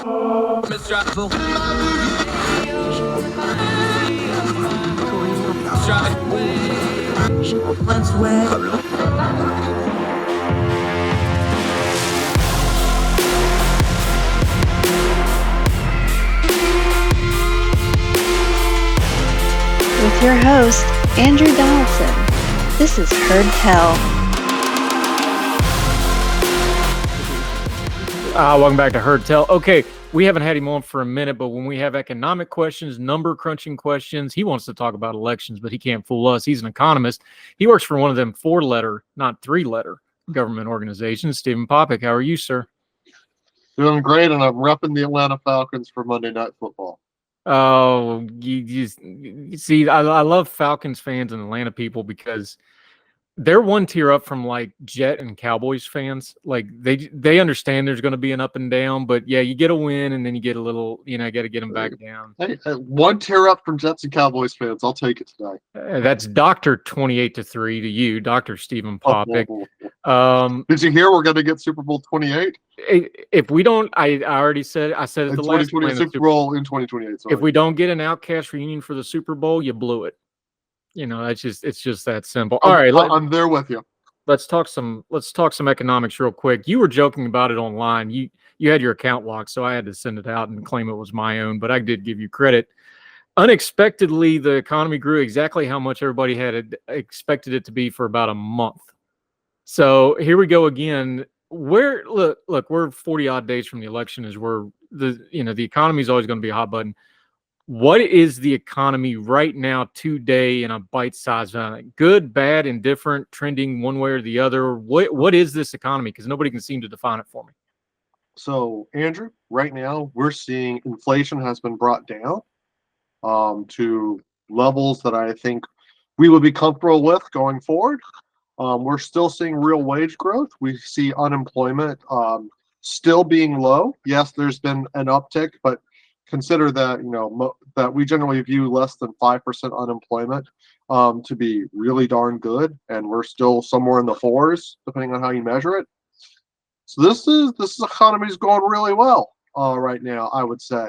With your host, Andrew Donaldson. This is Heard Tell. Welcome back to Heard Tell. Okay, we haven't had him on for a minute, but when we have economic questions, number crunching questions, he wants to talk about elections, but he can't fool us. He's an economist. He works for one of them 4-letter, not 3-letter government organizations. Stephen Popick, how are you, sir? Doing great, and I'm repping the Atlanta Falcons for Monday Night Football. Oh, you see, I love Falcons fans and Atlanta people because they're one tier up from like Jet and Cowboys fans. Like they understand there's going to be an up and down, but yeah, you get a win and then you get a little, got to get them back down. Hey, one tier up from Jets and Cowboys fans. I'll take it today. That's Dr. 28-3 to you, Dr. Stephen Popick. Did you hear we're going to get Super Bowl 28? If we don't, I already said it the last 2020 Super Bowl in 2028. Sorry. If we don't get an Outcast reunion for the Super Bowl, you blew it. It's just that simple. All right, I'm there with you. Let's talk some economics real quick. You were joking about it online. You had your account locked, so I had to send it out and claim it was my own, but I did give you credit. Unexpectedly, the economy grew exactly how much everybody had expected it to be for about a month. So here we go again. Look, we're 40 odd days from the election is where the economy is always going to be a hot button. What is the economy right now today in a bite-sized amount? Good, bad, indifferent, trending one way or the other? What is this economy? Because nobody can seem to define it for me. So, Andrew, right now we're seeing inflation has been brought down to levels that I think we would be comfortable with going forward. We're still seeing real wage growth. We see unemployment still being low. Yes, there's been an uptick, but consider that that we generally view less than 5% unemployment to be really darn good, and we're still somewhere in the 4s depending on how you measure it. So this economy is going really well right now, I would say.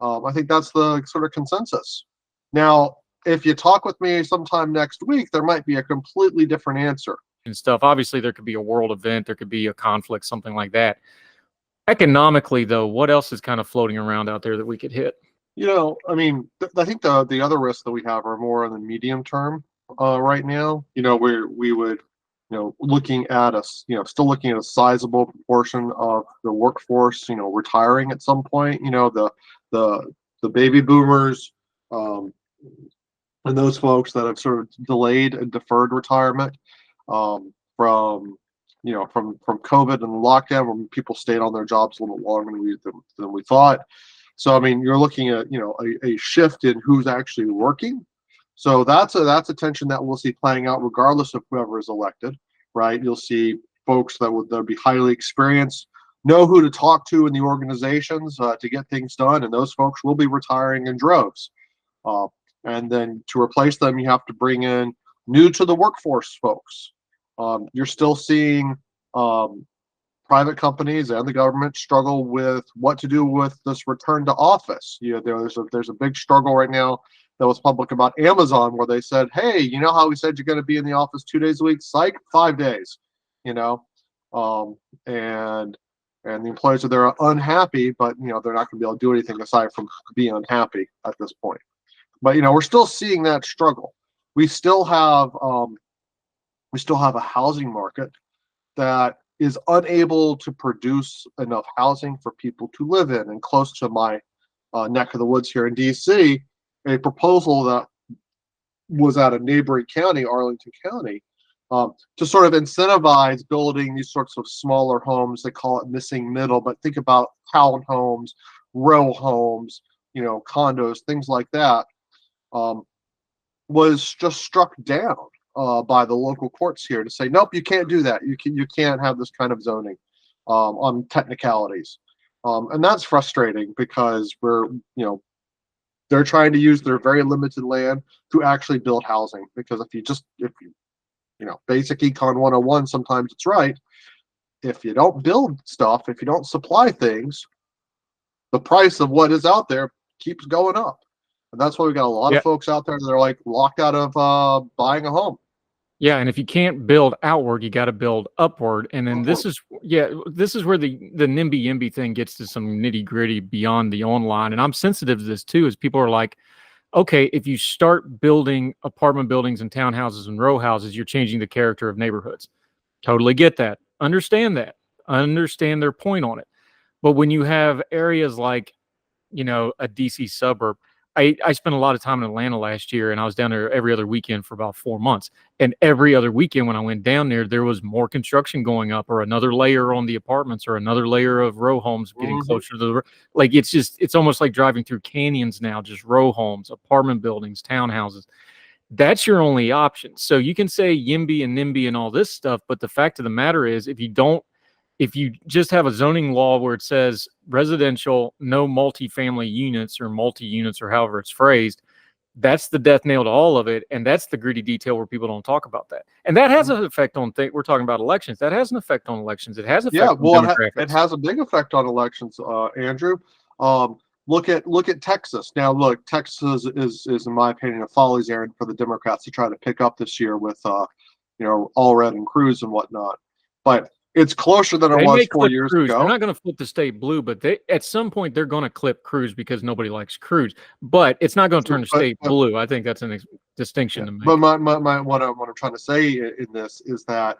I think that's the sort of consensus. Now, if you talk with me sometime next week, there might be a completely different answer and stuff. Obviously, there could be a world event, there could be a conflict, something like that. Economically, though, what else is kind of floating around out there that we could hit? I think the other risks that we have are more in the medium term right now. We would, looking at still looking at a sizable proportion of the workforce, retiring at some point. The baby boomers and those folks that have sort of delayed and deferred retirement from COVID and the lockdown, when people stayed on their jobs a little longer than we thought. So, you're looking at, a shift in who's actually working. So that's a tension that we'll see playing out regardless of whoever is elected, right? You'll see folks that would be highly experienced, know who to talk to in the organizations to get things done, and those folks will be retiring in droves. And then to replace them, you have to bring in new to the workforce folks. You're still seeing private companies and the government struggle with what to do with this return to office. There's a big struggle right now that was public about Amazon, where they said, "Hey, you know how we said you're going to be in the office 2 days a week? Psych, 5 days." And the employees are there unhappy, but they're not going to be able to do anything aside from be unhappy at this point. But we're still seeing that struggle. We still have a housing market that is unable to produce enough housing for people to live in. And close to my neck of the woods here in DC, a proposal that was at a neighboring county, Arlington County, to sort of incentivize building these sorts of smaller homes. They call it missing middle, but think about townhomes, row homes, condos, things like that, was just struck down by the local courts here to say, nope, you can't do that. You can't have this kind of zoning on technicalities. And that's frustrating because they're trying to use their very limited land to actually build housing. Because if you basic econ 101, sometimes it's right. If you don't build stuff, if you don't supply things, the price of what is out there keeps going up. And that's why we got a lot Yeah. of folks out there that are like locked out of buying a home. Yeah, and if you can't build outward, you got to build upward. And then this is where the NIMBY YIMBY thing gets to some nitty gritty beyond the online. And I'm sensitive to this too, as people are like, okay, if you start building apartment buildings and townhouses and row houses, you're changing the character of neighborhoods. Totally get that. Understand that. Understand their point on it. But when you have areas like, a DC suburb, I spent a lot of time in Atlanta last year, and I was down there every other weekend for about 4 months. And every other weekend when I went down there was more construction going up, or another layer on the apartments, or another layer of row homes getting closer to the, like, it's almost like driving through canyons now, just row homes, apartment buildings, townhouses. That's your only option. So you can say YIMBY and NIMBY and all this stuff, but the fact of the matter is, if you just have a zoning law where it says residential, no multifamily units or multi-units or however it's phrased, that's the death nail to all of it. And that's the gritty detail where people don't talk about that. And that has an effect on we're talking about elections. That has an effect on elections. It has an effect on demographics. It has a big effect on elections, Andrew. Look at Texas. Now, look, Texas is in my opinion, a folly's errand for the Democrats to try to pick up this year with, Allred and Cruz and whatnot. But it's closer than it was 4 years ago. They're not going to flip the state blue, but at some point they're going to clip Cruz because nobody likes Cruz. But it's not going to turn the state blue. I think that's a distinction to make. But what I'm trying to say in this is that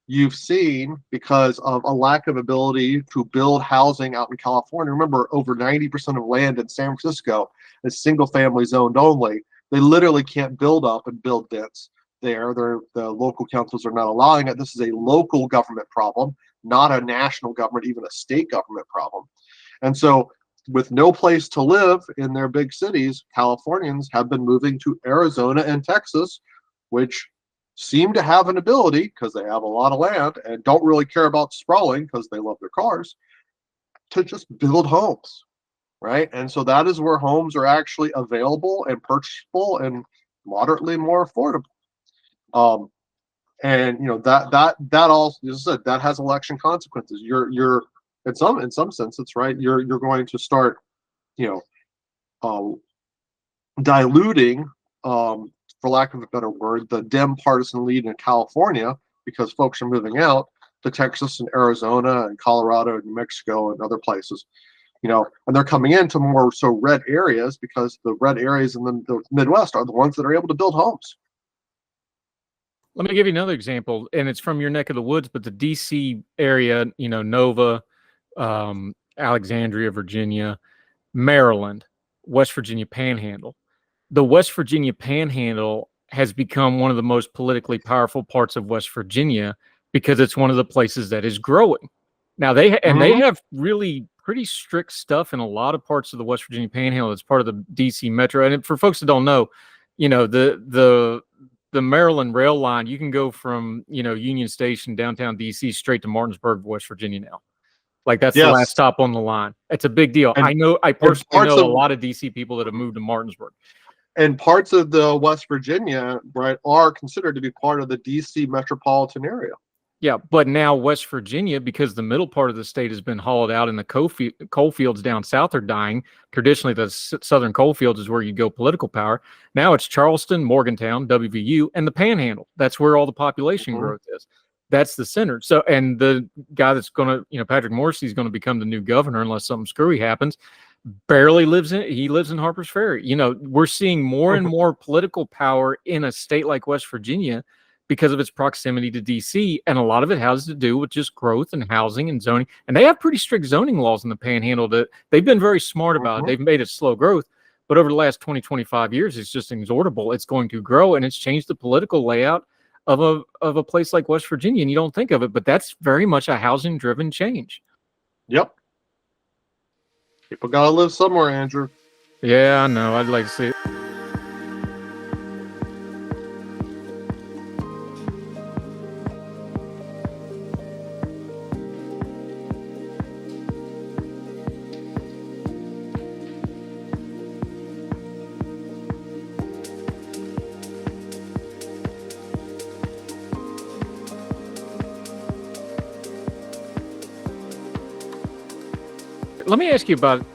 you've seen, because of a lack of ability to build housing out in California. Remember, over 90% of land in San Francisco is single family zoned only. They literally can't build up and build dense. The local councils are not allowing it. This is a local government problem, not a national government, even a state government problem. And so, with no place to live in their big cities, Californians have been moving to Arizona and Texas, which seem to have an ability, because they have a lot of land and don't really care about sprawling because they love their cars, to just build homes, right? And so that is where homes are actually available and purchasable and moderately more affordable. And that also, as I said, that has election consequences. You're in some sense, it's right. You're going to start, diluting, for lack of a better word, the Dem partisan lead in California, because folks are moving out to Texas and Arizona and Colorado and New Mexico and other places, and they're coming into more so red areas, because the red areas in the Midwest are the ones that are able to build homes. Let me give you another example, and it's from your neck of the woods, but the DC area, Nova, Alexandria, Virginia, Maryland, West Virginia Panhandle. The West Virginia Panhandle has become one of the most politically powerful parts of West Virginia because it's one of the places that is growing. Now they have really pretty strict stuff in a lot of parts of the West Virginia Panhandle. It's part of the DC Metro. And for folks that don't know, the Maryland rail line, you can go from, Union Station, downtown DC, straight to Martinsburg, West Virginia now. Like, that's the last stop on the line. It's a big deal. I personally know a lot of DC people that have moved to Martinsburg. And parts of the West Virginia, right, are considered to be part of the DC metropolitan area. Yeah, but now West Virginia, because the middle part of the state has been hollowed out and the coal fields down south are dying. Traditionally, the southern coal fields is where you go political power. Now it's Charleston, Morgantown, WVU, and the Panhandle. That's where all the population growth is. That's the center. So, and the guy that's going to, Patrick Morrisey is going to become the new governor unless something screwy happens. He lives in Harper's Ferry. We're seeing more and more political power in a state like West Virginia because of its proximity to DC, and a lot of it has to do with just growth and housing and zoning. And they have pretty strict zoning laws in the Panhandle that they've been very smart about. They've made it slow growth, but over the last 20, 25 years, it's just inexorable. It's going to grow, and it's changed the political layout of a place like West Virginia, and you don't think of it, but that's very much a housing-driven change. Yep. People gotta live somewhere, Andrew. Yeah, I know. I'd like to see it. let me ask you about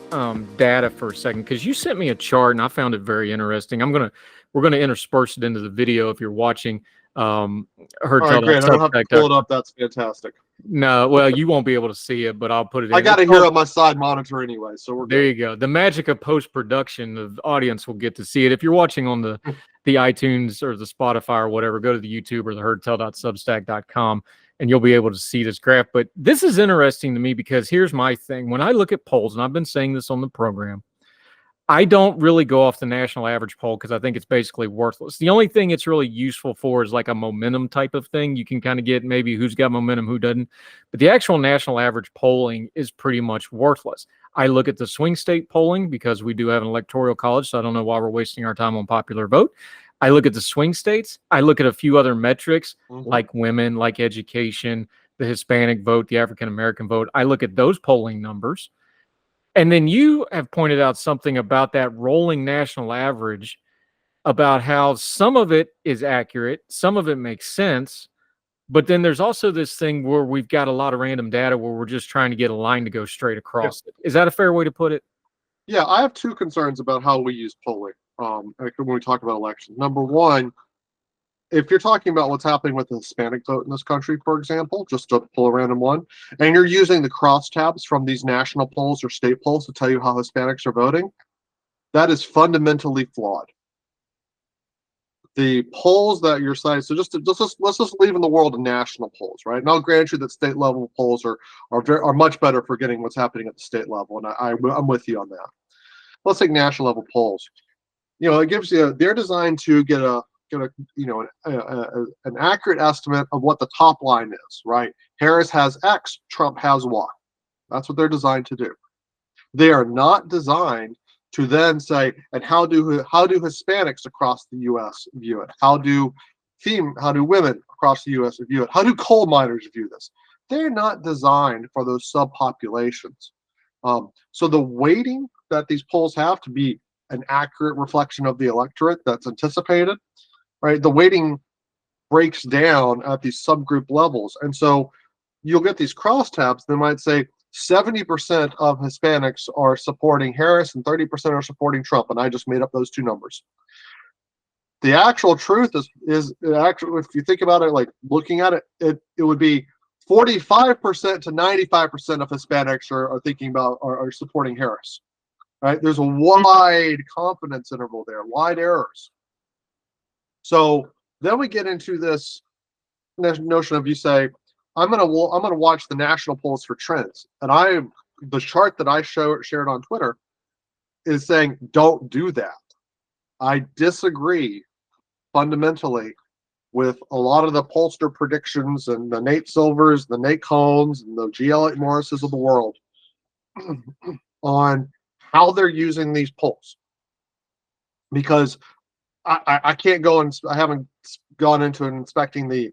data for a second, because you sent me a chart and I found it very interesting. We're gonna intersperse it into the video if you're watching. All right, great. I don't have to pull it up. That's fantastic. No, well, you won't be able to see it, but I'll put it in. I got it here on my side monitor anyway, so we're there. good. You go. The magic of post-production, the audience will get to see it. If you're watching on the iTunes or the Spotify or whatever, go to the YouTube or the herdtell.substack.com and you'll be able to see this graph. But this is interesting to me because here's my thing. When I look at polls, and I've been saying this on the program, I don't really go off the national average poll because I think it's basically worthless. The only thing it's really useful for is like a momentum type of thing. You can kind of get maybe who's got momentum, who doesn't. But the actual national average polling is pretty much worthless. I look at the swing state polling because we do have an electoral college, so I don't know why we're wasting our time on popular vote. I look at the swing states. I look at a few other metrics like women, like education, the Hispanic vote, the African American vote. I look at those polling numbers. And then you have pointed out something about that rolling national average, about how some of it is accurate, some of it makes sense, but then there's also this thing where we've got a lot of random data where we're just trying to get a line to go straight across it. Is that a fair way to put it? Yeah, I have two concerns about how we use polling when we talk about elections. Number one, if you're talking about what's happening with the Hispanic vote in this country, for example, just to pull a random one, and you're using the crosstabs from these national polls or state polls to tell you how Hispanics are voting, that is fundamentally flawed. The polls that you're citing, so let's just leave in the world of national polls, right? And I'll grant you that state level polls are much better for getting what's happening at the state level, and I'm with you on that. Let's take national level polls. It gives you, they're designed to get an accurate estimate of what the top line is, right? Harris has X, Trump has Y. That's what they're designed to do. They are not designed to then say, and how do Hispanics across the U.S. view it? How do women across the U.S. view it? How do coal miners view this? They're not designed for those subpopulations. So the weighting that these polls have to be an accurate reflection of the electorate that's anticipated, right? The weighting breaks down at these subgroup levels. And so you'll get these crosstabs. They might say 70% of Hispanics are supporting Harris and 30% are supporting Trump. And I just made up those two numbers. The actual truth is actually, if you think about it, like looking at it, it would be 45% to 95% of Hispanics are thinking about, are supporting Harris, right? There's a wide confidence interval there, wide errors. So then we get into this notion of, you say, I'm gonna watch the national polls for trends, and the chart that I shared on Twitter is saying don't do that. I disagree fundamentally with a lot of the pollster predictions and the Nate Silvers, the Nate Combs, and the G. Elliott Morrises of the world on how they're using these polls, because I can't go and I haven't gone into inspecting the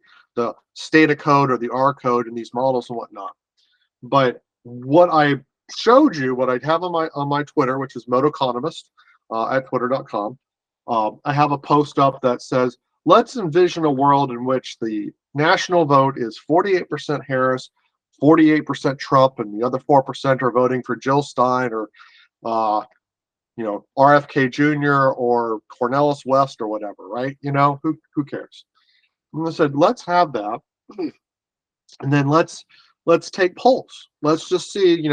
Stata code or the R code in these models and whatnot. But what I showed you, what I have on my Twitter, which is Economist at twitter.com, I have a post up that says, let's envision a world in which the national vote is 48% Harris, 48% Trump, and the other 4% are voting for Jill Stein or RFK Jr. or Cornelius West or whatever, right? Who cares? And I said, let's have that, and then let's take polls. Let's just see.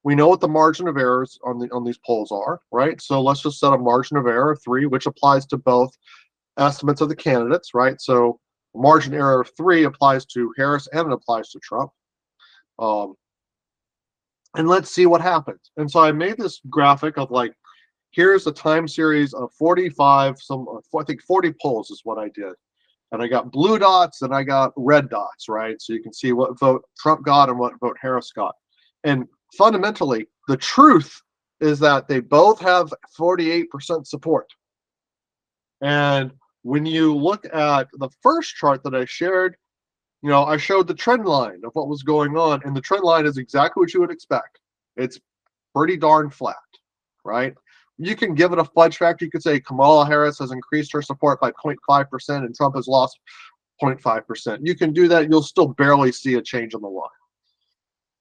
We know what the margin of errors on these polls are, right? So let's just set a margin of error of 3, which applies to both estimates of the candidates, right? So margin error of 3 applies to Harris and it applies to Trump. And let's see what happens. And so I made this graphic of like, here's a time series of 45, I think 40 polls is what I did. And I got blue dots and I got red dots, right? So you can see what vote Trump got and what vote Harris got. And fundamentally, the truth is that they both have 48% support. And when you look at the first chart that I shared, I showed the trend line of what was going on, and the trend line is exactly what you would expect. It's pretty darn flat, right? You can give it a fudge factor. You could say Kamala Harris has increased her support by 0.5% and Trump has lost 0.5%. You can do that. You'll still barely see a change on the line.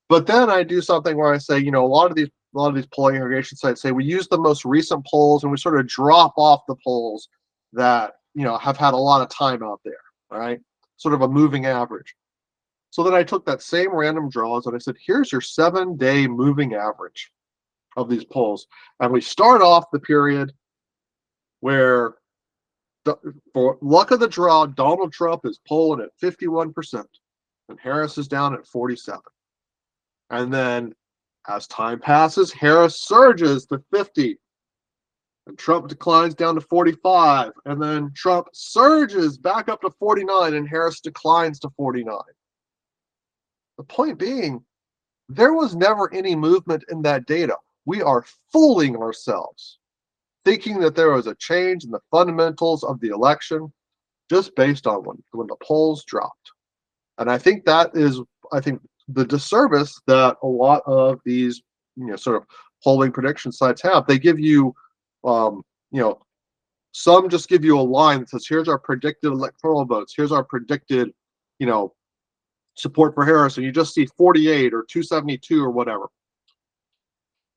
But then I do something where I say, a lot of these lot of these polling aggregation sites say we use the most recent polls and we sort of drop off the polls that have had a lot of time out there, right? Sort of a moving average. So then I took that same random draws and I said, here's your 7-day moving average of these polls. And we start off the period where, for luck of the draw, Donald Trump is polling at 51% and Harris is down at 47. And then as time passes, Harris surges to 50 and Trump declines down to 45. And then Trump surges back up to 49 and Harris declines to 49. The point being, there was never any movement in that data. We are fooling ourselves, thinking that there was a change in the fundamentals of the election just based on when the polls dropped. And I think that is, the disservice that a lot of these, sort of polling prediction sites have. They give you, some just give you a line that says, here's our predicted electoral votes. Here's our predicted, support for Harris, and you just see 48 or 272 or whatever.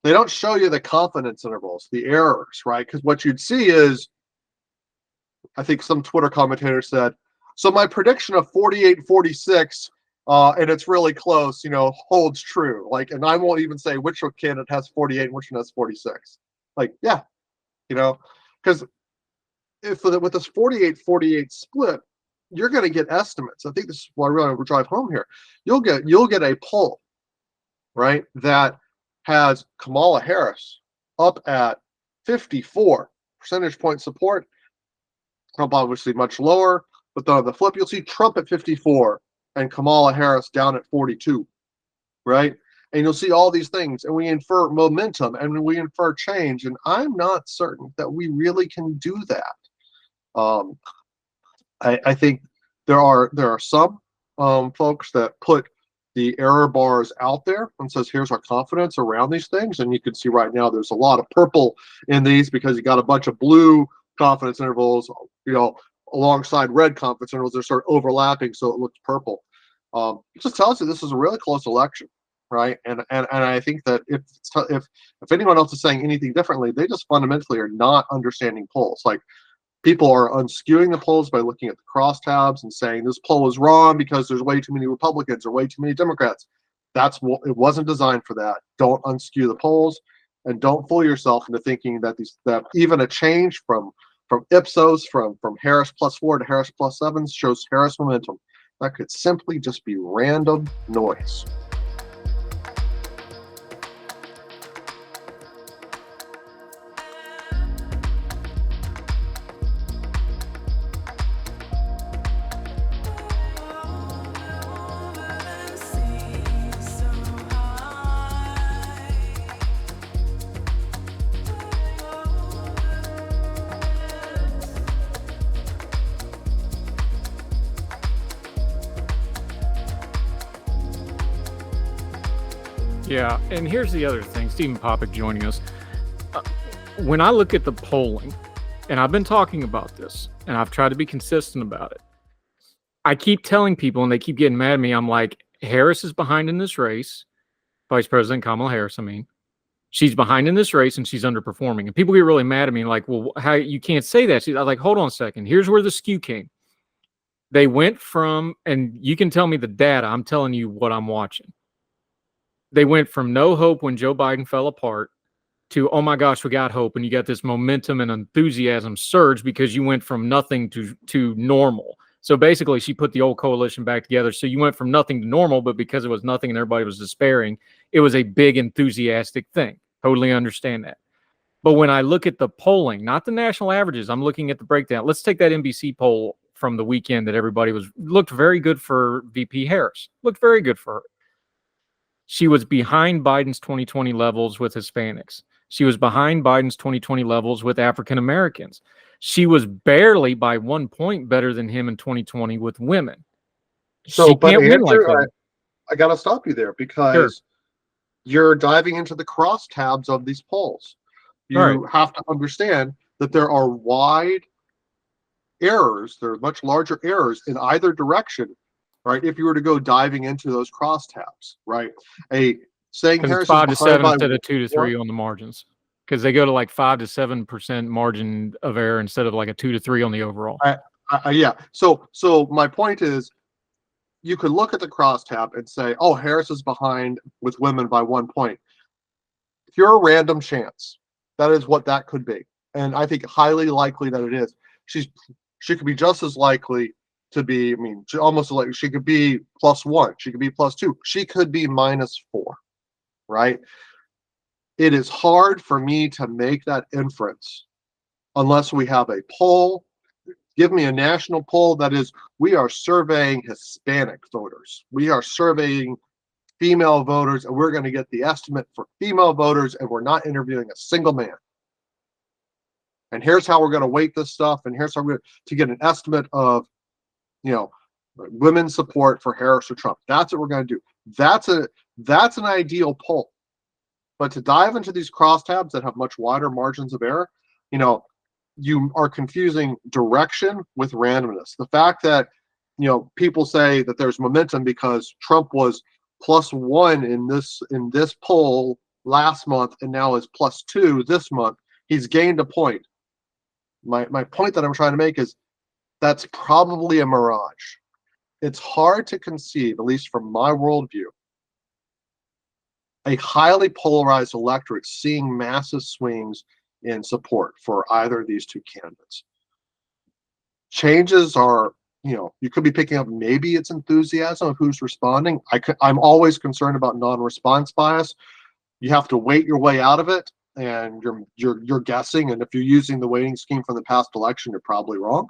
They don't show you the confidence intervals, the errors, right? Because what you'd see is, I think some Twitter commentator said, so my prediction of 48-46, and it's really close, holds true. Like, and I won't even say which candidate has 48 and which one has 46. Like, yeah, because with this 48-48 split, you're going to get estimates. I think this is what I really want to drive home here. You'll get a poll, right, that has Kamala Harris up at 54 percentage point support. Trump obviously much lower, but then on the flip, you'll see Trump at 54 and Kamala Harris down at 42, right? And you'll see all these things, and we infer momentum and we infer change, and I'm not certain that we really can do that. I think there are some folks that put the error bars out there and says, here's our confidence around these things. And you can see right now there's a lot of purple in these because you got a bunch of blue confidence intervals, alongside red confidence intervals. They're sort of overlapping, so it looks purple. It just tells you this is a really close election, right? And I think that if anyone else is saying anything differently, they just fundamentally are not understanding polls. Like, people are unskewing the polls by looking at the crosstabs and saying this poll is wrong because there's way too many Republicans or way too many Democrats. It wasn't designed for that. Don't unskew the polls, and don't fool yourself into thinking that even a change from Ipsos from Harris +4 to Harris +7 shows Harris momentum. That could simply just be random noise. Yeah, and here's the other thing. Stephen Popick joining us. When I look at the polling, and I've been talking about this, and I've tried to be consistent about it, I keep telling people, and they keep getting mad at me, I'm like, Harris is behind in this race. Vice President Kamala Harris, I mean. She's behind in this race, and she's underperforming. And people get really mad at me, like, well, how you can't say that. I'm like, hold on a second. Here's where the skew came. They went from, and you can tell me the data, I'm telling you what I'm watching. They went from no hope when Joe Biden fell apart to, oh my gosh, we got hope. And you got this momentum and enthusiasm surge because you went from nothing to normal. So basically, she put the old coalition back together. So you went from nothing to normal, but because it was nothing and everybody was despairing, it was a big enthusiastic thing. Totally understand that. But when I look at the polling, not the national averages, I'm looking at the breakdown. Let's take that NBC poll from the weekend that everybody looked very good for VP Harris. Looked very good for her. She was behind Biden's 2020 levels with Hispanics. She was behind Biden's 2020 levels with African Americans. She was barely by 1 point better than him in 2020 with women. So, she but can't win Andrew, like that. I got to stop you there because you're diving into the crosstabs of these polls. You have to understand that there are wide errors. There are much larger errors in either direction, right? If you were to go diving into those crosstabs, right? A saying Because it's Harris is 5 to behind 7 by instead of 2 to 3 4. on the margins. Because they go to like 5 to 7% margin of error instead of like a 2 to 3 on the overall. Yeah. So my point is, you could look at the crosstab and say, oh, Harris is behind with women by 1 point. Pure random chance. That is what that could be. And I think highly likely that it is. She could be just as likely to be, I mean, she could be +1. She could be +2. She could be -4, right? It is hard for me to make that inference unless we have a poll. Give me a national poll that is, we are surveying Hispanic voters. We are surveying female voters, and we're going to get the estimate for female voters, and we're not interviewing a single man. And here's how we're going to weight this stuff, and here's how we're to get an estimate of, women's support for Harris or Trump. That's what we're going to do. That's an ideal poll. But to dive into these crosstabs that have much wider margins of error, you are confusing direction with randomness. The fact that people say that there's momentum because Trump was +1 in this poll last month and now is +2 this month. He's gained a point. My point that I'm trying to make is that's probably a mirage. It's hard to conceive, at least from my worldview, a highly polarized electorate seeing massive swings in support for either of these two candidates. Changes are, you could be picking up maybe it's enthusiasm of who's responding. I'm always concerned about non-response bias. You have to weight your way out of it, and you're guessing. And if you're using the weighting scheme from the past election, you're probably wrong.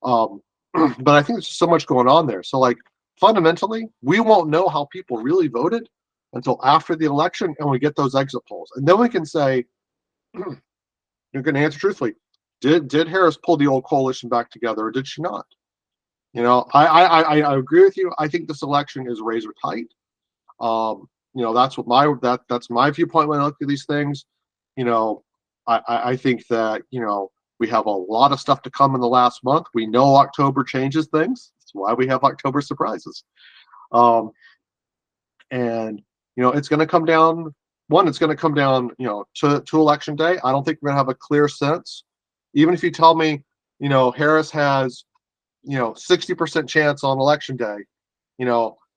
But I think there's so much going on there. So, like, fundamentally, we won't know how people really voted until after the election, and we get those exit polls, and then we can say, you're going to answer truthfully. Did Harris pull the old coalition back together, or did she not? I agree with you. I think this election is razor tight. That's my viewpoint when I look at these things. I think that we have a lot of stuff to come in the last month. We know October changes things. That's why we have October surprises. And it's going to come down. It's going to come down, to election day. I don't think we're going to have a clear sense. Even if you tell me, Harris has, 60% chance on election day,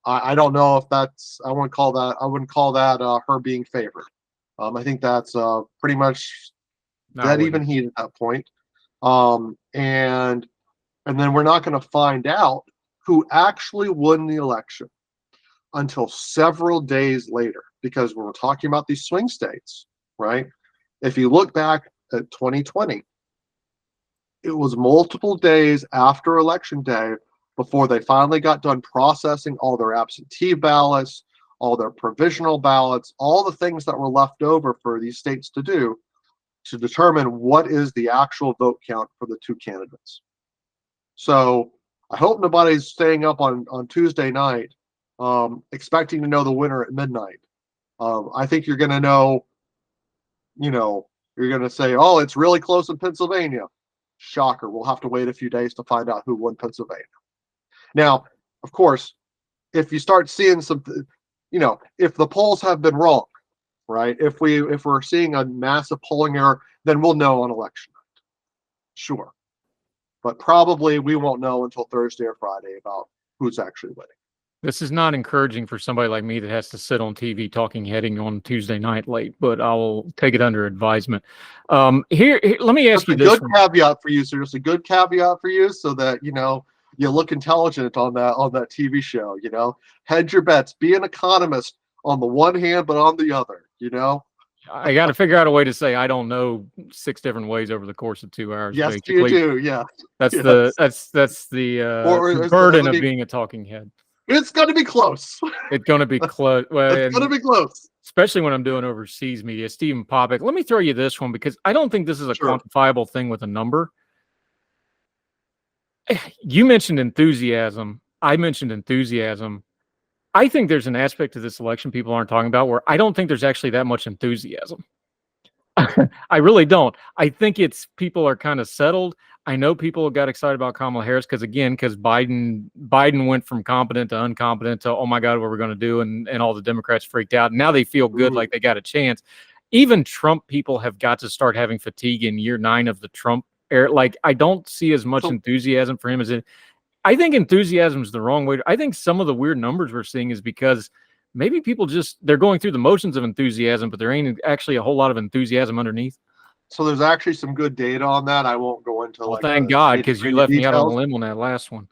I don't know if I wouldn't call that her being favored. I think that's pretty much dead even heat at that point. And then we're not going to find out who actually won the election until several days later, because when we're talking about these swing states, right? If you look back at 2020, it was multiple days after election day before they finally got done processing all their absentee ballots, all their provisional ballots, all the things that were left over for these states to do to determine what is the actual vote count for the two candidates. So I hope nobody's staying up on Tuesday night expecting to know the winner at midnight. I think you're going to know, you're going to say, oh, it's really close in Pennsylvania. Shocker. We'll have to wait a few days to find out who won Pennsylvania. Now, of course, if you start seeing some, if the polls have been wrong, right? If we're seeing a massive polling error, then we'll know on election night. Sure. But probably we won't know until Thursday or Friday about who's actually winning. This is not encouraging for somebody like me that has to sit on TV talking heading on Tuesday night late, but I'll take it under advisement. Here, let me ask you this. Just a good caveat for you, sir. Just a good caveat for you, so that you look intelligent on that TV show. Hedge your bets. Be an economist on the one hand, but on the other. I got to figure out a way to say I don't know 6 different ways over the course of 2 hours. Yes, basically. you do. Yeah, that's yes. the burden of being a talking head. It's going to be close. It's going to be close. Well, it's going to be close. Especially when I'm doing overseas media. Stephen Popick, let me throw you this one because I don't think this is a quantifiable thing with a number. You mentioned enthusiasm. I mentioned enthusiasm. I think there's an aspect to this election people aren't talking about where I don't think there's actually that much enthusiasm. I really don't. I think it's people are kind of settled. I know people got excited about Kamala Harris because Biden went from competent to incompetent to, oh my God, what we're going to do, and all the Democrats freaked out. Now they feel good, like they got a chance. Even Trump people have got to start having fatigue in year 9 of the Trump era. Like, I don't see as much enthusiasm for him as it. I think enthusiasm is the wrong way. I think some of the weird numbers we're seeing is because maybe people they're going through the motions of enthusiasm, but there ain't actually a whole lot of enthusiasm underneath. So there's actually some good data on that. I won't go into Thank God, because you left me out on a limb on that last one.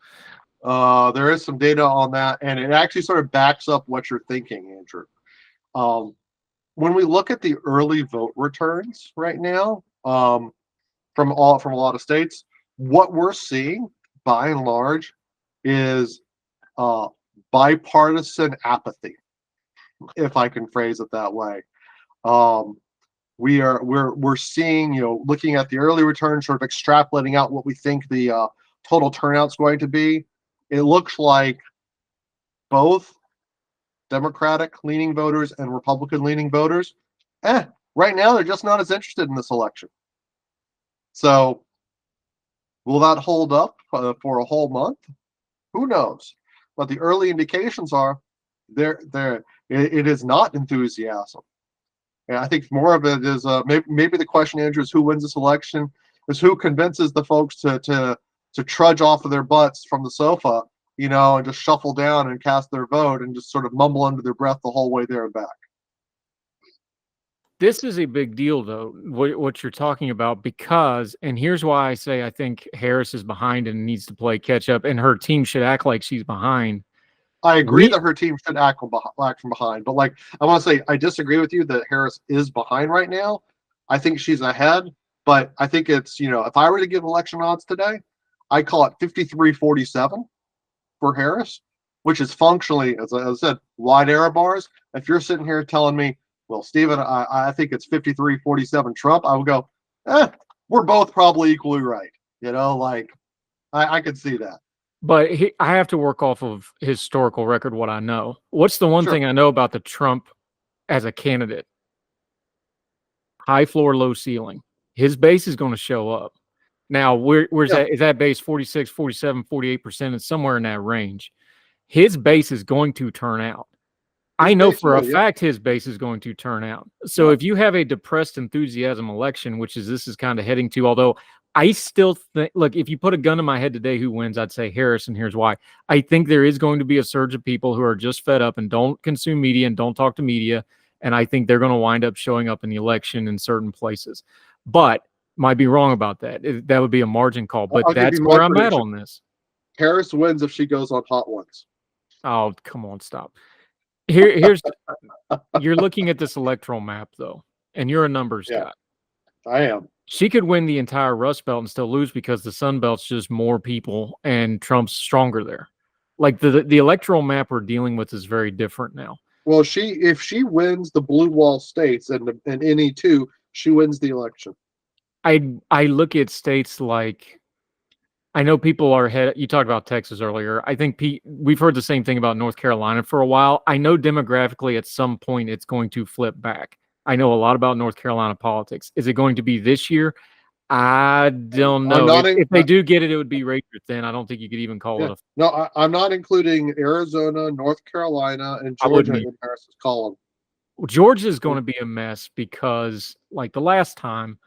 There is some data on that, and it actually sort of backs up what you're thinking, Andrew. When we look at the early vote returns right now, from a lot of states, what we're seeing by and large is bipartisan apathy, if I can phrase it that way. We're seeing, looking at the early returns, sort of extrapolating out what we think the total turnout's going to be. It looks like both Democratic leaning voters and Republican leaning voters, right now they're just not as interested in this election. So will that hold up for a whole month? Who knows? But the early indications are it is not enthusiasm. And I think more of it is maybe the question, Andrew, is who wins this election, is who convinces the folks to trudge off of their butts from the sofa, and just shuffle down and cast their vote and just sort of mumble under their breath the whole way there and back. This is a big deal, though, what you're talking about, because, and here's why I say I think Harris is behind and needs to play catch up, and her team should act like she's behind. I agree that her team should act from behind, but I want to say I disagree with you that Harris is behind right now. I think she's ahead, but I think it's, if I were to give election odds today, I call it 53-47 for Harris, which is functionally, as I said, wide error bars. If you're sitting here telling me, well, Stephen, I think it's 53-47 Trump, I would go, we're both probably equally right. I could see that. But I have to work off of historical record, what I know. What's the one thing I know about the Trump as a candidate? High floor, low ceiling. His base is going to show up. Now, where's that? Is that base 46, 47, 48%? It's somewhere in that range. His base is going to turn out. I know for a fact his base is going to turn out. So if you have a depressed enthusiasm election, which this is kind of heading to, although I still think, look, if you put a gun to my head today, who wins? I'd say Harris, and here's why. I think there is going to be a surge of people who are just fed up and don't consume media and don't talk to media, and I think they're going to wind up showing up in the election in certain places. But might be wrong about that. That would be a margin call, but that's where I'm at on this. Harris wins if she goes on Hot Ones. Oh, come on, stop. Here's you're looking at this electoral map, though, and you're a numbers guy. I am. She could win the entire Rust Belt and still lose because the Sun Belt's just more people and Trump's stronger there. Like the electoral map we're dealing with is very different now. Well, if she wins the blue wall states and any two, she wins the election. I look at states like, I know people are ahead. You talked about Texas earlier. I think we've heard the same thing about North Carolina for a while. I know demographically at some point it's going to flip back. I know a lot about North Carolina politics. Is it going to be this year? I don't know. If they do get it, it would be razor thin. I don't think you could even call it No, I'm not including Arizona, North Carolina, and Georgia in Harris's column. Georgia is going to be a mess because, like the last time,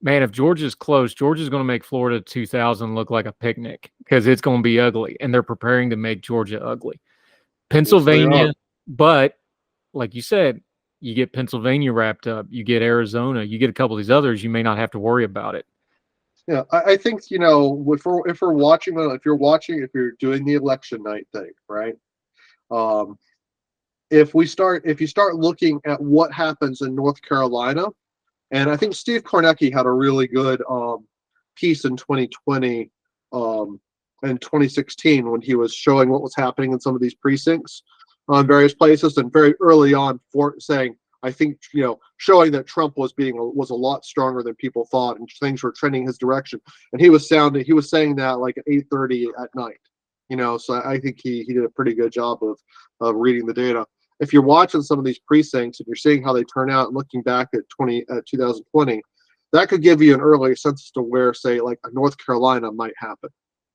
man, if Georgia's close, Georgia's going to make Florida 2000 look like a picnic because it's going to be ugly, and they're preparing to make Georgia ugly. Pennsylvania, but like you said, you get Pennsylvania wrapped up, you get Arizona, you get a couple of these others, you may not have to worry about it. Yeah, I think, if we're watching, if you're doing the election night thing, right? If you start looking at what happens in North Carolina, and I think Steve Kornacki had a really good piece in 2020 and 2016 when he was showing what was happening in some of these precincts on various places, and very early on for saying, I think, showing that Trump was a lot stronger than people thought, and things were trending his direction. And he was saying that like at 8:30 at night. So I think he did a pretty good job of reading the data. if you're watching some of these precincts and you're seeing how they turn out, and looking back at 2020, that could give you an early sense as to where, say, like a North Carolina might happen.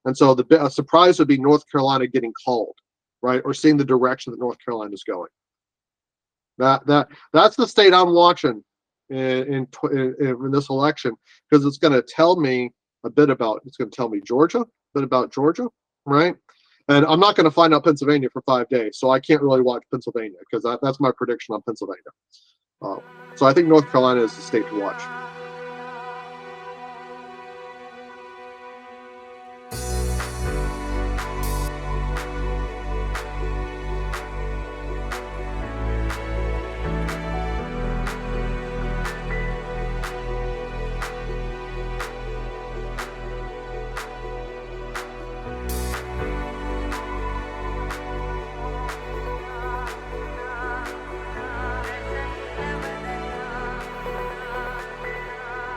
And so a surprise would be North Carolina getting called, right, or seeing the direction that North Carolina is going. That's the state I'm watching in this election, because it's going to tell me a bit about. It's going to tell me Georgia, a bit about Georgia, right? And I'm not going to find out Pennsylvania for 5 days, so I can't really watch Pennsylvania, because that's my prediction on Pennsylvania. So I think North Carolina is the state to watch.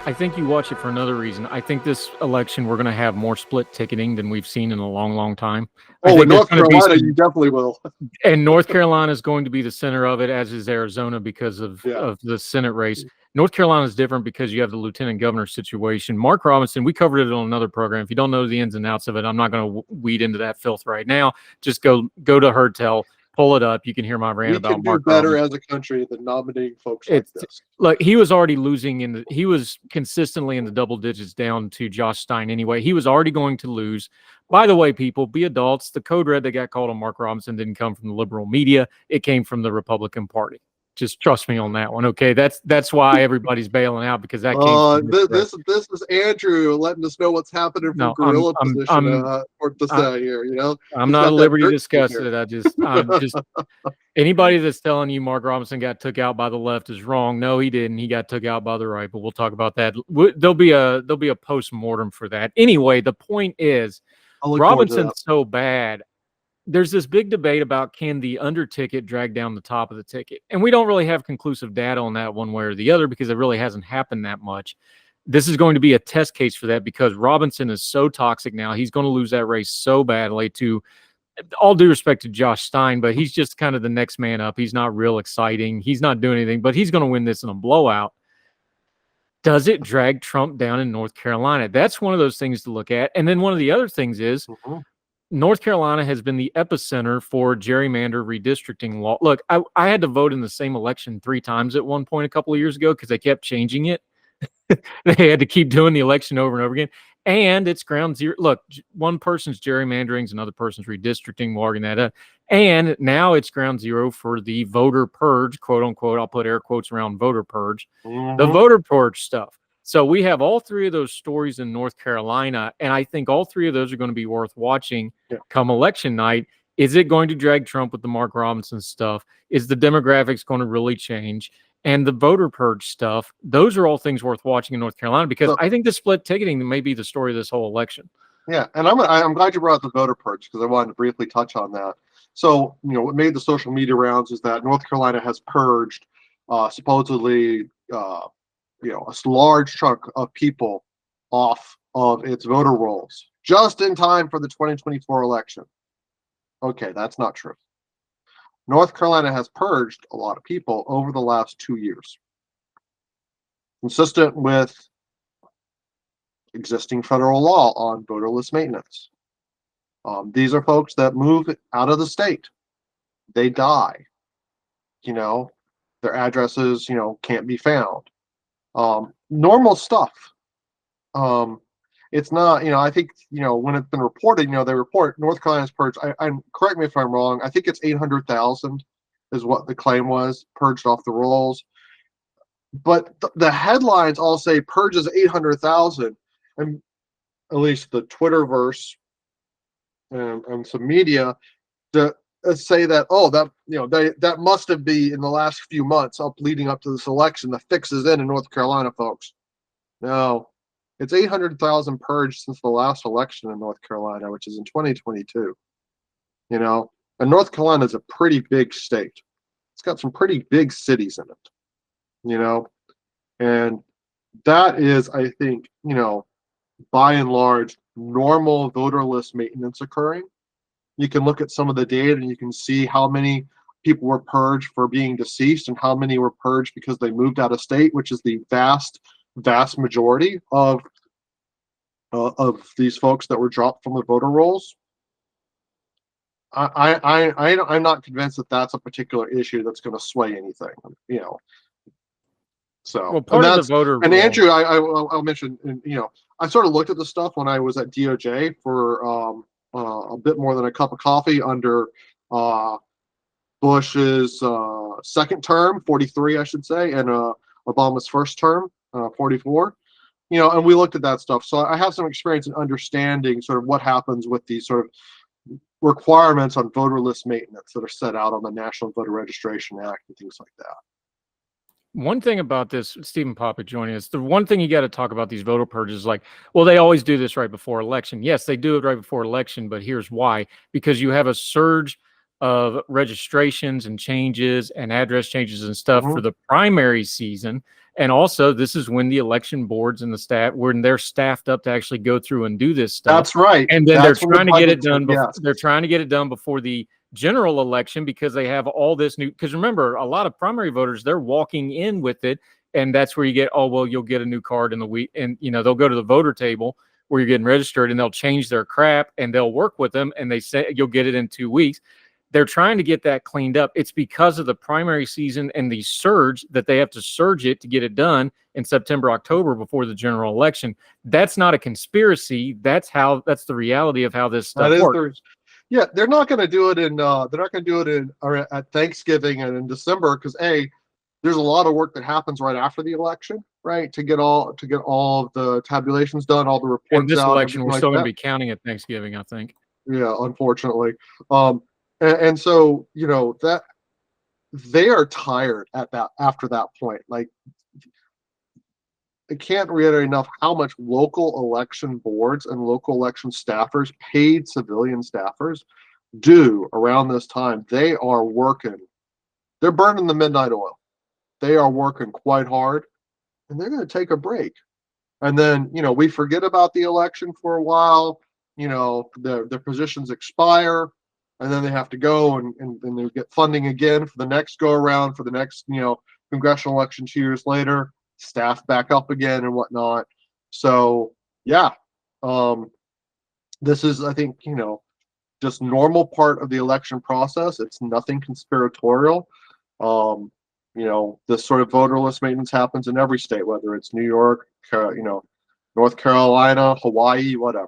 I think you watch it for another reason. I think this election we're going to have more split ticketing than we've seen in a long, long time. Oh, in North Carolina, you definitely will. And North Carolina is going to be the center of it, as is Arizona, because of the Senate race. North Carolina is different because you have the lieutenant governor situation. Mark Robinson, we covered it on another program. If you don't know the ins and outs of it, I'm not going to weed into that filth right now. Just go to Herd Tell. Pull it up. You can hear my rant about Mark. We can do better as a country than nominating folks like this. Look, he was already losing he was consistently in the double digits down to Josh Stein anyway. He was already going to lose. By the way, people, be adults. The code red that got called on Mark Robinson didn't come from the liberal media. It came from the Republican Party. Just trust me on that one, okay? That's why everybody's bailing out, because that came. This is Andrew letting us know what's happening from guerrilla position to say here. You know, I'm not at liberty to discuss it. I'm just anybody that's telling you Mark Robinson got took out by the left is wrong. No, he didn't. He got took out by the right. But we'll talk about that. There'll be a post-mortem for that. Anyway, the point is, Robinson's so bad. There's this big debate about, can the under ticket drag down the top of the ticket? And we don't really have conclusive data on that one way or the other, because it really hasn't happened that much. This is going to be a test case for that, because Robinson is so toxic now. He's going to lose that race so badly, to all due respect to Josh Stein, but he's just kind of the next man up. He's not real exciting. He's not doing anything, but he's going to win this in a blowout. Does it drag Trump down in North Carolina? That's one of those things to look at. And then one of the other things is, North Carolina has been the epicenter for gerrymander redistricting law. Look, I had to vote in the same election 3 times at one point a couple of years ago, because they kept changing it. They had to keep doing the election over and over again. And it's ground zero. Look, one person's gerrymandering, another person's redistricting. We'll argue that up. And now it's ground zero for the voter purge, quote unquote. I'll put air quotes around voter purge, the voter purge stuff. So we have all 3 of those stories in North Carolina, and I think all 3 of those are going to be worth watching come election night. Is it going to drag Trump with the Mark Robinson stuff? Is the demographics going to really change? And the voter purge stuff, those are all things worth watching in North Carolina, because I think the split ticketing may be the story of this whole election. Yeah, and I'm glad you brought up the voter purge, because I wanted to briefly touch on that. So, what made the social media rounds is that North Carolina has purged supposedly a large chunk of people off of its voter rolls just in time for the 2024 election. Okay, that's not true. North Carolina has purged a lot of people over the last 2 years, consistent with existing federal law on voterless maintenance. These are folks that move out of the state. They die. Their addresses, can't be found. Normal stuff. It's not, I think, when it's been reported, they report North Carolina's purged. Correct me if I'm wrong. I think it's 800,000 is what the claim was, purged off the rolls. But the headlines all say purges 800,000, and at least the Twitterverse and some media to say that, that must have been in the last few months leading up to this election. The fix is in North Carolina, folks. No, it's 800,000 purged since the last election in North Carolina, which is in 2022. And North Carolina is a pretty big state. It's got some pretty big cities in it. And that is, I think, by and large, normal voter list maintenance occurring. You can look at some of the data and you can see how many people were purged for being deceased and how many were purged because they moved out of state, which is the vast majority of these folks that were dropped from the voter rolls. I'm not convinced that that's a particular issue that's going to sway anything, you know. So, well, part of the voter and roll, Andrew, I'll mention, you know, I sort of looked at the stuff when I was at DOJ for a bit more than a cup of coffee under Bush's second term, 43, I should say, and Obama's first term, 44. You know, and we looked at that stuff. So I have some experience in understanding sort of what happens with these sort of requirements on voter list maintenance that are set out on the National Voter Registration Act and things like that. one thing about this, Stephen Popick joining us, the one thing you got to talk about these voter purges is like, well, they always do this right before election. Yes, they do it right before election, but here's why. Because you have a surge of registrations and changes and address changes and stuff for the primary season. And also, this is when the election boards and the staff, when they're staffed up to actually go through and do this stuff. That's right. And then That's they're trying to get it done. Yes. They're trying to get it done before the general election because they have all this new. Because remember, a lot of primary voters, they're walking in with it, and that's where you get, oh well, you'll get a new card in the week, and you know they'll go to the voter table where you're getting registered, and they'll change their crap, and they'll work with them, and they say you'll get it in 2 weeks. They're trying to get that cleaned up. It's because of the primary season and the surge that they have to surge it to get it done in September, October before the general election. That's not a conspiracy. That's the reality of how this stuff works. Yeah, they're not going to do it in. They're not going to do it in or at Thanksgiving and in December because there's a lot of work that happens right after the election, right? To get all of the tabulations done, all the reports And this out. election, we're still going to be counting at Thanksgiving, I think. Yeah, unfortunately. And so, you know, that they are tired after that point. Like, I can't reiterate enough how much local election boards and local election staffers, paid civilian staffers, do around this time. They are working. They're burning the midnight oil. They are working quite hard, and they're going to take a break. And then, you know, we forget about the election for a while. You know, their positions expire. And then they have to go and they get funding again for the next go around for the next, you know, congressional election 2 years later, staff back up again and whatnot. So yeah, this is, I think, you know, just normal part of the election process. It's nothing conspiratorial. You know, this sort of voter list maintenance happens in every state, whether it's New York, you know, North Carolina, Hawaii, whatever.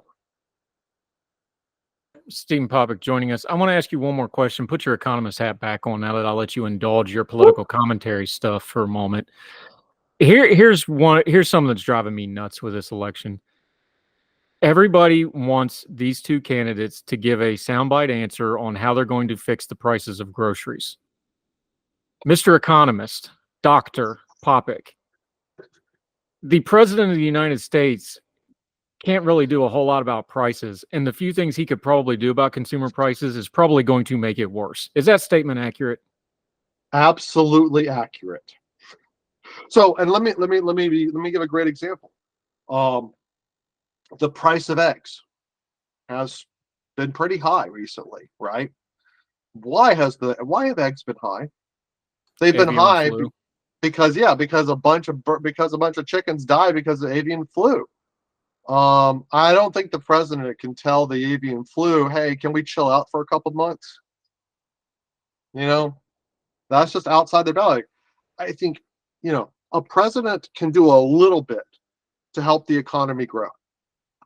Stephen Popick joining us. I want to ask you one more question. Put your economist hat back on now that I'll let you indulge your political commentary stuff for a moment. Here's something that's driving me nuts with this election. Everybody wants these two candidates to give a soundbite answer on how they're going to fix the prices of groceries. Mr. Economist, Dr. Popick, the President of the United States can't really do a whole lot about prices, and the few things he could probably do about consumer prices is probably going to make it worse. Is that statement accurate? Absolutely accurate. So, and let me give a great example. The price of eggs has been pretty high recently, right? Why have eggs been high? They've been high because a bunch of chickens died because of avian flu. I don't think the president can tell the avian flu, hey, can we chill out for a couple of months? You know, that's just outside their belly. I think, you know, a president can do a little bit to help the economy grow.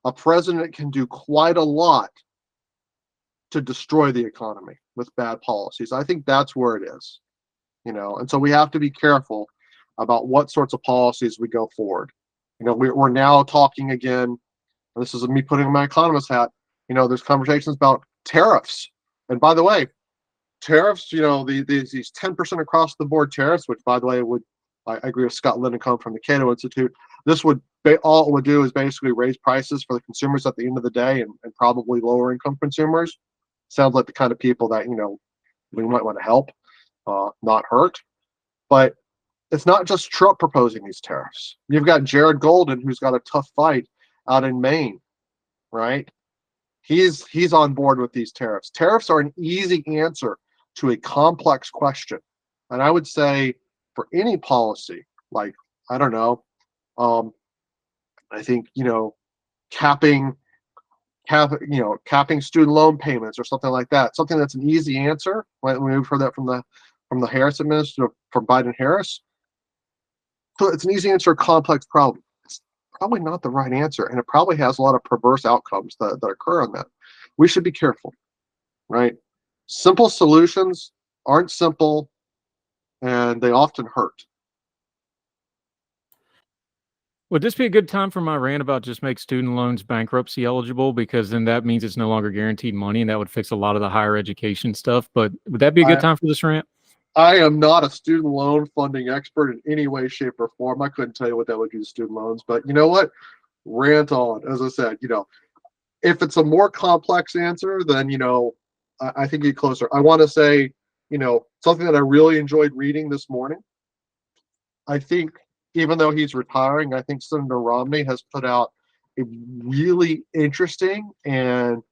A president can do quite a lot to destroy the economy with bad policies. I think that's where it is, you know, and so we have to be careful about what sorts of policies we go forward. You know, we're now talking again, and this is me putting on my economist hat, you know, there's conversations about tariffs. And by the way, tariffs, you know, these 10% across the board tariffs, which by the way, I agree with Scott Lindencombe from the Cato Institute, this all it would do is basically raise prices for the consumers at the end of the day and probably lower income consumers. Sounds like the kind of people that, you know, we might want to help, not hurt. But it's not just Trump proposing these tariffs. You've got Jared Golden, who's got a tough fight out in Maine, right? He's on board with these tariffs. Tariffs are an easy answer to a complex question. And I would say for any policy, like, I don't know, I think, capping capping student loan payments or something like that. Something that's an easy answer. We've heard that from the Harris administration, from Biden Harris. So it's an easy answer, a complex problem. It's probably not the right answer, and it probably has a lot of perverse outcomes that occur on that. We should be careful, right? Simple solutions aren't simple, and they often hurt. Would this be a good time for my rant about just make student loans bankruptcy eligible? Because then that means it's no longer guaranteed money, and that would fix a lot of the higher education stuff. But would that be a good time for this rant? I am not a student loan funding expert in any way, shape, or form. I couldn't tell you what that would do to student loans, but you know what? Rant on. As I said, if it's a more complex answer, then I think get closer. I want to say, something that I really enjoyed reading this morning. I think even though he's retiring, I think Senator Romney has put out a really interesting and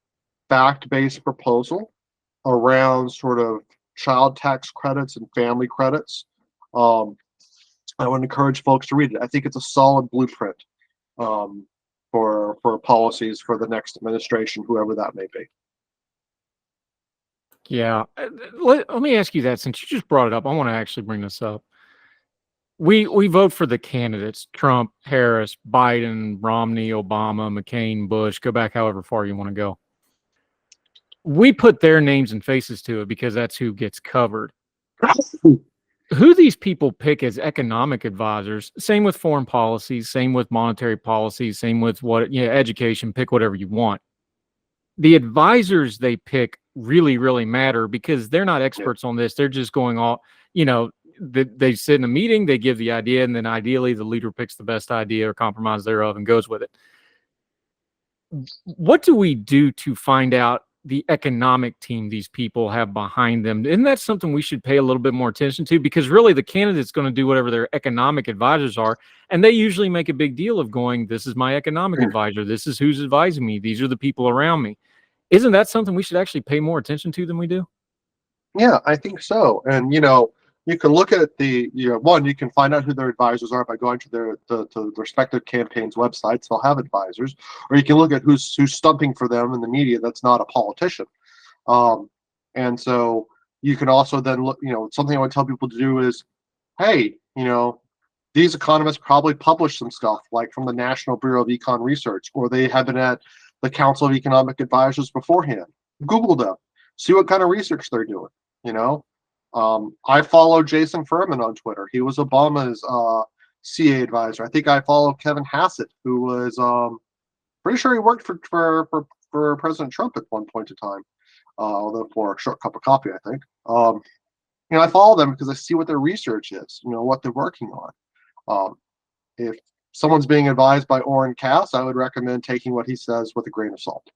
fact-based proposal around sort of child tax credits and family credits. I would encourage folks to read it. I think it's a solid blueprint for policies for the next administration, whoever that may be. Yeah. Let me ask you that, since you just brought it up. I want to actually bring this up. We vote for the candidates: Trump, Harris, Biden, Romney, Obama, McCain, Bush. Go back however far you want to go. We put their names and faces to it because that's who gets covered. Who these people pick as economic advisors, same with foreign policies, same with monetary policies, same with education, pick whatever you want. The advisors they pick really, really matter because they're not experts on this. They're just going all, they sit in a meeting, they give the idea, and then ideally the leader picks the best idea or compromise thereof and goes with it. What do we do to find out the economic team these people have behind them? Isn't that something we should pay a little bit more attention to? Because really the candidate's going to do whatever their economic advisors are, and they usually make a big deal of going, this is my economic advisor, this is who's advising me, these are the people around me. Isn't that something we should actually pay more attention to than we do? Yeah, I think so. And you can look at you can find out who their advisors are by going to their the respective campaigns' websites. They'll have advisors, or you can look at who's stumping for them in the media that's not a politician. And so you can also then look. Something I would tell people to do is, hey, these economists probably publish some stuff like from the National Bureau of Econ Research, or they have been at the Council of Economic Advisors beforehand. Google them, see what kind of research they're doing. I follow Jason Furman on Twitter. He was Obama's CA advisor. I think I follow Kevin Hassett, who was pretty sure he worked for President Trump at one point in time, although for a short cup of coffee, I think. I follow them because I see what their research is, what they're working on. If someone's being advised by Orrin Cass, I would recommend taking what he says with a grain of salt.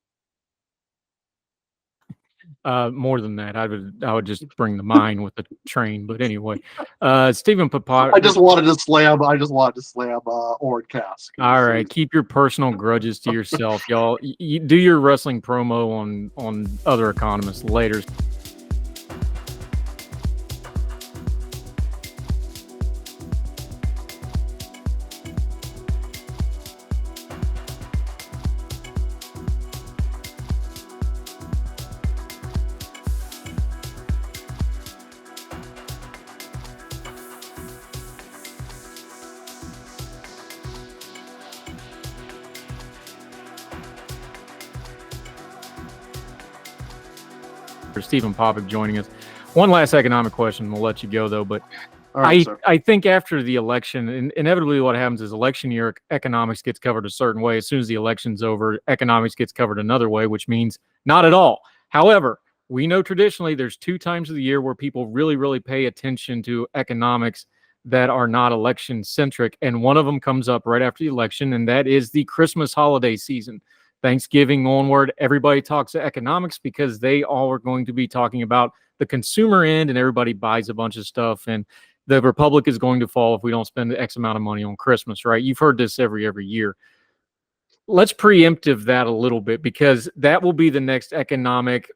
More than that, I would just bring the mine with the train. But anyway, Stephen Popick. I just wanted to slam Orrin Cass. All right, keep your personal grudges to yourself, y'all. You do your wrestling promo on other economists later. For Stephen Popick joining us. One last economic question, we'll let you go though. But right, I think after the election, inevitably what happens is election year economics gets covered a certain way. As soon as the election's over, economics gets covered another way, which means not at all. However, we know traditionally there's 2 times of the year where people really, really pay attention to economics that are not election centric. And one of them comes up right after the election, and that is the Christmas holiday season. Thanksgiving onward, everybody talks economics because they all are going to be talking about the consumer end, and everybody buys a bunch of stuff, and the republic is going to fall if we don't spend X amount of money on Christmas, right? You've heard this every year. Let's preemptive that a little bit, because that will be the next economic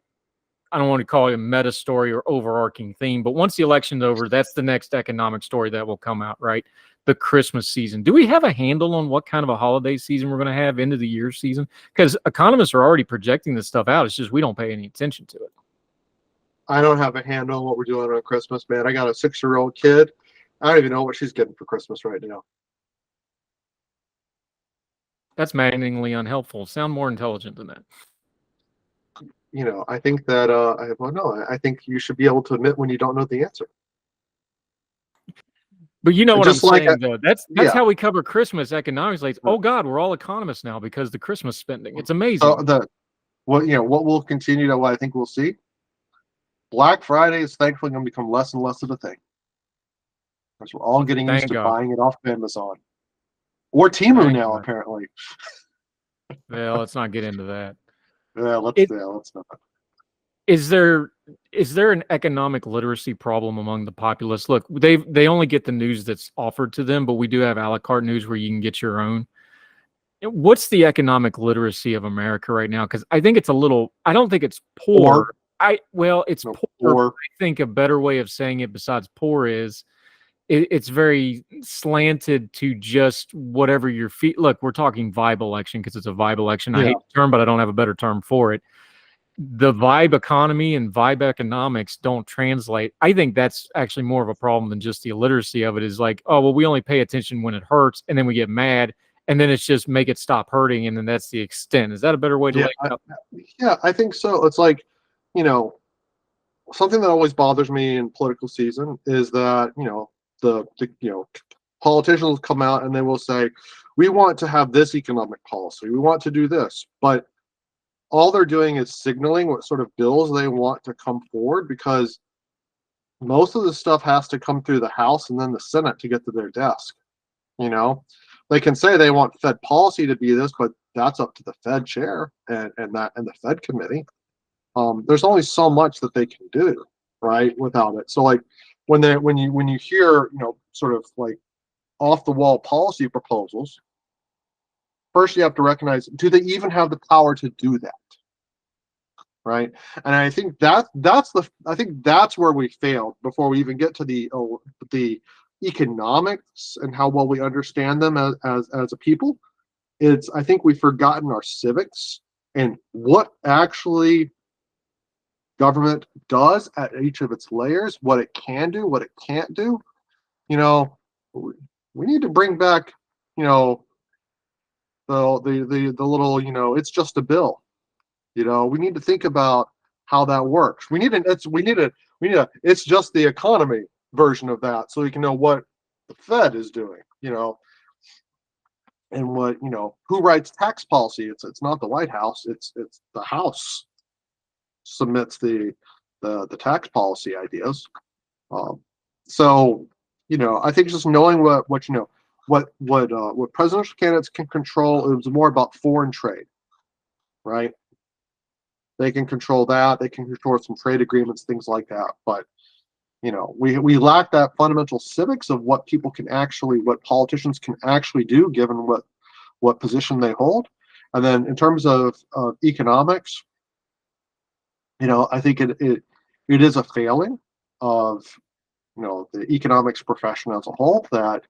I don't want to call it a meta story or overarching theme, but once the election's over, that's the next economic story that will come out, right? The Christmas season. Do we have a handle on what kind of a holiday season we're going to have, end of the year season? Because economists are already projecting this stuff out. It's just we don't pay any attention to it. I don't have a handle on what we're doing on Christmas, man. I got a 6-year-old kid. I don't even know what she's getting for Christmas right now. That's maddeningly unhelpful. Sound more intelligent than that. I think that I think you should be able to admit when you don't know the answer. But you know what Just I'm like saying, though. That's yeah. how we cover Christmas economics. Like, oh God, we're all economists now because the Christmas spending. It's amazing. So what we'll continue to what I think we'll see. Black Friday is thankfully going to become less and less of a thing, because we're all getting used to buying it off Amazon or Temu now, apparently. Well, let's not get into that. Yeah, let's not. Is there an economic literacy problem among the populace? Look, they only get the news that's offered to them, but we do have a la carte news where you can get your own. What's the economic literacy of America right now? Because I think it's I don't think it's poor. It's poor. I think a better way of saying it besides poor is it's very slanted to just whatever your feet. Look, we're talking vibe election because it's a vibe election. I hate the term, but I don't have a better term for it. The vibe economy and vibe economics don't translate. I think that's actually more of a problem than just the illiteracy of it. Is like, oh, well, we only pay attention when it hurts, and then we get mad, and then it's just make it stop hurting, and then that's the extent. Is that a better way to lay it out? Yeah, I think so. It's like, something that always bothers me in political season is that, the politicians come out and they will say, we want to have this economic policy. We want to do this. But all they're doing is signaling what sort of bills they want to come forward, because most of the stuff has to come through the House and then the Senate to get to their desk. They can say they want Fed policy to be this, but that's up to the Fed chair and the Fed committee. There's only so much that they can do, right, without it. So like when you hear, sort of like off the wall policy proposals, first you have to recognize, do they even have the power to do that? Right. And I think that's where we failed before we even get to the economics and how well we understand them as a people. I think we've forgotten our civics and what actually government does at each of its layers, what it can do, what it can't do. We need to bring back, the little, it's just a bill. We need to think about how that works. We need a it's just the economy version of that, so we can know what the Fed is doing, and what, who writes tax policy. It's not the White House, it's the House submits the tax policy ideas. So I think just knowing what presidential candidates can control, it was more about foreign trade, right? They can control that. They can control some trade agreements, things like that. But we lack that fundamental civics of what politicians can actually do, given what position they hold. And then in terms of economics, I think it is a failing of the economics profession as a whole, that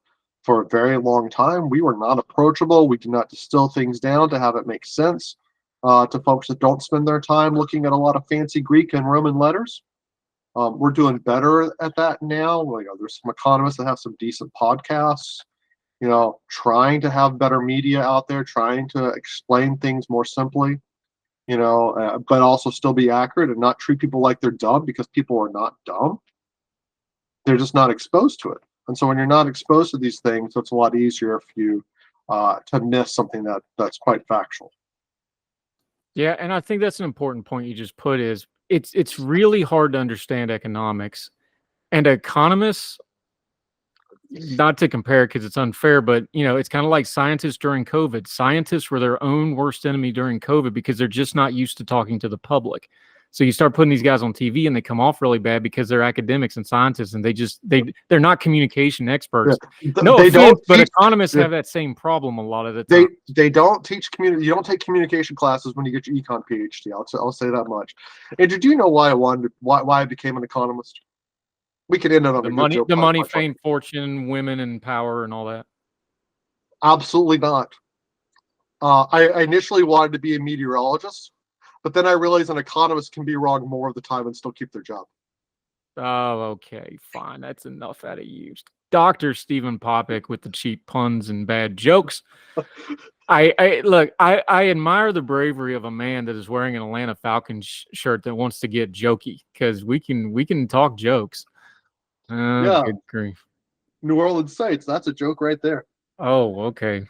for a very long time we were not approachable. We did not distill things down to have it make sense to folks that don't spend their time looking at a lot of fancy Greek and Roman letters. We're doing better at that now. There's some economists that have some decent podcasts, trying to have better media out there, trying to explain things more simply, but also still be accurate and not treat people like they're dumb, because people are not dumb. They're just not exposed to it. And so when you're not exposed to these things, it's a lot easier for you to miss something that's quite factual. Yeah, and I think that's an important point you just put, is it's really hard to understand economics. And economists, not to compare because it's unfair, but it's kind of like scientists during COVID. Scientists were their own worst enemy during COVID because they're just not used to talking to the public. So you start putting these guys on TV and they come off really bad because they're academics and scientists and they're not communication experts. No offense, but economists have that same problem a lot of the time. They don't teach you don't take communication classes when you get your econ PhD. I'll say that much. And did you know why I became an economist? We could end it on the money, fame, fortune, women, and power, and all that. Absolutely not. I initially wanted to be a meteorologist, but then I realized an economist can be wrong more of the time and still keep their job. Oh, okay, fine. That's enough out of you. Dr. Stephen Popick with the cheap puns and bad jokes. I admire the bravery of a man that is wearing an Atlanta Falcons shirt that wants to get jokey, because we can talk jokes. Yeah. Good grief. New Orleans Saints, that's a joke right there. Oh, okay.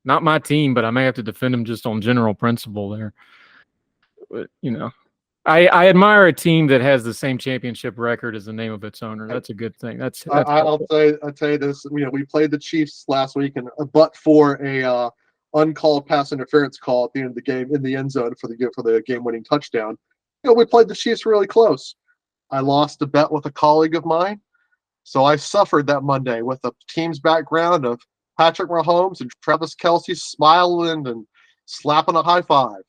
Not my team, but I may have to defend them just on general principle there. But, I admire a team that has the same championship record as the name of its owner. That's a good thing. I'll tell you this. We played the Chiefs last week, and but for a uncalled pass interference call at the end of the game in the end zone for the game-winning touchdown, we played the Chiefs really close. I lost a bet with a colleague of mine, so I suffered that Monday with the team's background of Patrick Mahomes and Travis Kelce smiling and slapping a high five.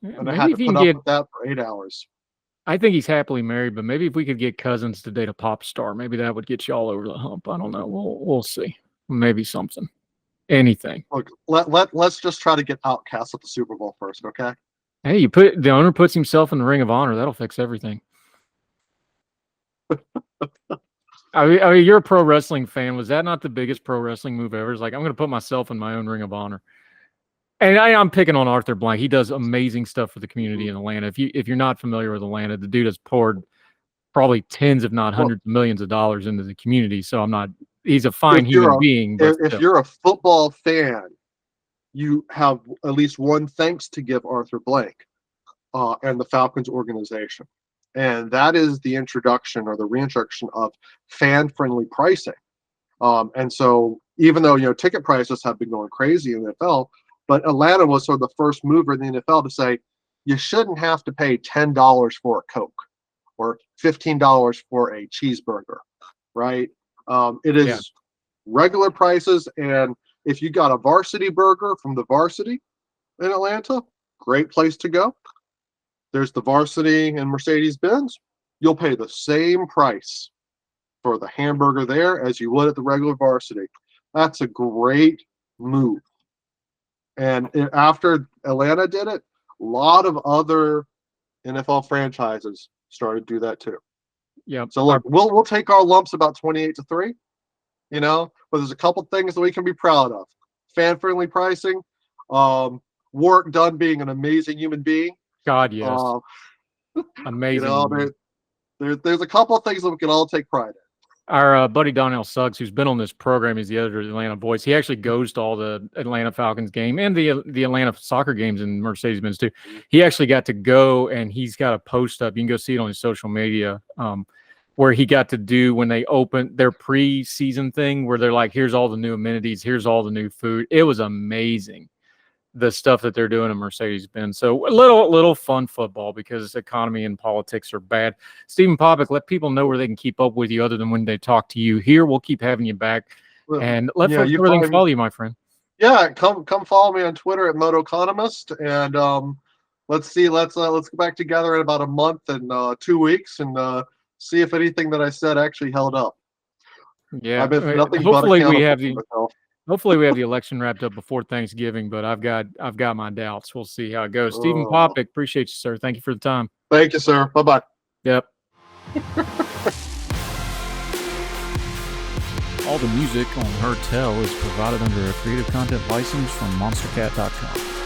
Yeah, and I had to put up with that for 8 hours. I think he's happily married, but maybe if we could get Cousins to date a pop star, maybe that would get you all over the hump. I don't know. We'll see. Maybe something. Anything. Look, let's just try to get Outcast at the Super Bowl first, okay? Hey, the owner puts himself in the Ring of Honor. That'll fix everything. I mean, you're a pro wrestling fan. Was that not the biggest pro wrestling move ever? It's like, I'm going to put myself in my own Ring of Honor. And I'm picking on Arthur Blank. He does amazing stuff for the community in Atlanta. If you're not familiar with Atlanta, the dude has poured probably tens, if not hundreds of millions of dollars into the community. So he's a fine human being. But if you're a football fan, you have at least one thanks to give Arthur Blank and the Falcons organization. And that is the introduction or the reintroduction of fan-friendly pricing. And so even though, ticket prices have been going crazy in the NFL, but Atlanta was sort of the first mover in the NFL to say, you shouldn't have to pay $10 for a Coke or $15 for a cheeseburger, right? It is regular prices. And if you got a varsity burger from the varsity in Atlanta, great place to go. There's the varsity and Mercedes-Benz. You'll pay the same price for the hamburger there as you would at the regular varsity. That's a great move. And after Atlanta did it, a lot of other NFL franchises started to do that too. Yeah. So look, we'll take our lumps about 28-3, but there's a couple things that we can be proud of. Fan-friendly pricing, Warwick Dunn being an amazing human being. God, yes. Amazing. There's a couple of things that we can all take pride in. Our buddy Donnell Suggs, who's been on this program, he's the editor of the Atlanta Voice. He actually goes to all the Atlanta Falcons game and the Atlanta soccer games in Mercedes-Benz too. He actually got to go, and he's got a post up. You can go see it on his social media, where he got to do when they opened their pre-season thing, where they're like, "Here's all the new amenities, here's all the new food." It was amazing, the stuff that they're doing in Mercedes-Benz. So a little fun football, because economy and politics are bad. Stephen Popick, let people know where they can keep up with you other than when they talk to you here. We'll keep having you back. And let folks know where they can follow you, my friend. Yeah, come follow me on Twitter at Economist. And let's get back together in about a month and 2 weeks and see if anything that I said actually held up. Yeah. Hopefully we have the election wrapped up before Thanksgiving, but I've got my doubts. We'll see how it goes. Stephen Popick, appreciate you, sir. Thank you for the time. Thank you, sir. Bye-bye. Yep. All the music on Her Tell is provided under a Creative Content license from monstercat.com.